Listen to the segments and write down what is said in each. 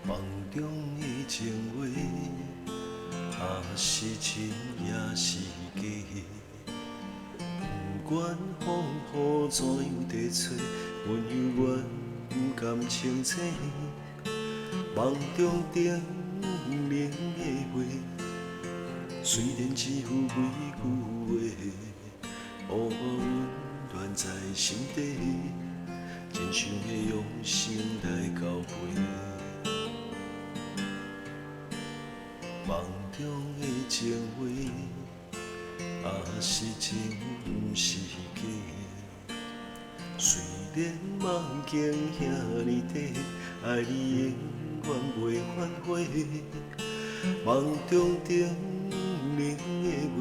梦中的情话，是真也是假？不管风雨怎样地吹，阮犹原不甘清醒。梦中叮咛的话，虽然只有几句话，予我温暖在心底，真想要用心来交陪。梦中的情话，是真不是假？虽然梦境遐尼短，爱你永远袂反悔。梦中叮咛的话，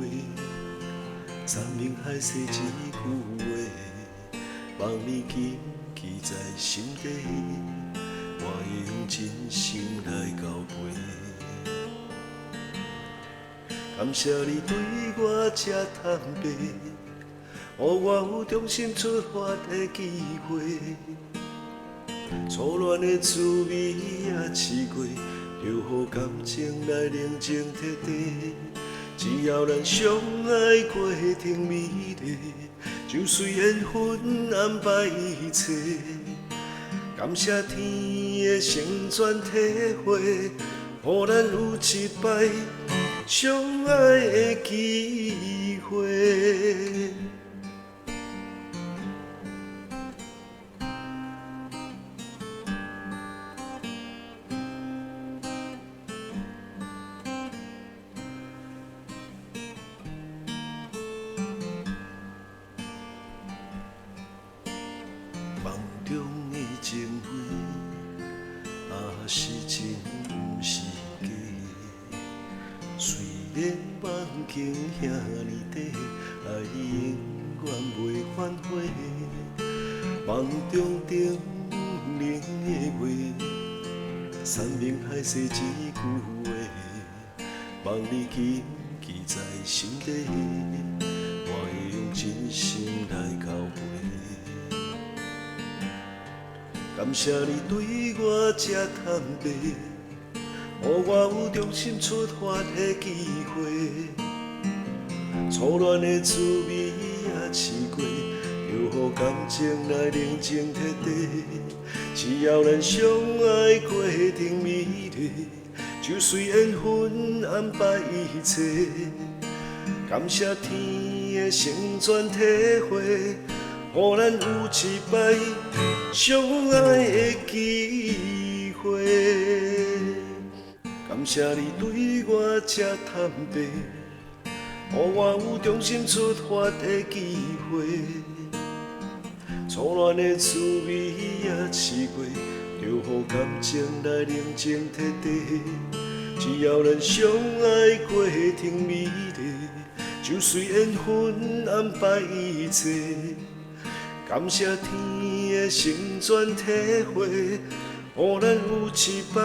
山盟海誓一句话，望你记在心底，我会用真心来交陪。感谢你对我这坦白，予我有重新出发的机会。初恋的滋味也试过，就予感情来冷静彻底。只要咱相爱过程美丽，就随缘分安排一切。感谢天的成全体会，予咱有一摆相爱的机会。梦中的情话，是真不是假？虽然梦境遐尼短，爱你永远袂反悔。梦中叮咛的话，山盟海誓一句话，望你记在心底，我会用真心来交陪。感谢你对我这坦白，予我有重新出发的机会。初恋的滋味也试过，就予感情来冷静彻底。只要咱相爱过程美丽，就随缘分安排一切。感谢天的成全体会，予咱有一摆相爱的机会。感谢你对我这坦白，予我有重新出发的机会。初恋的滋味也试过，就予感情来冷静彻底。只要咱相爱过程美丽，就随缘分安排一切。感谢天的成全体会，予咱有一摆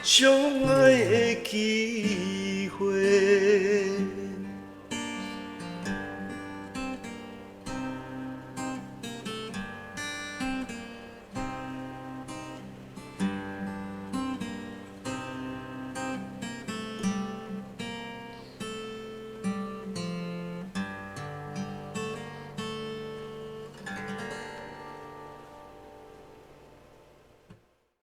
相爱的机会。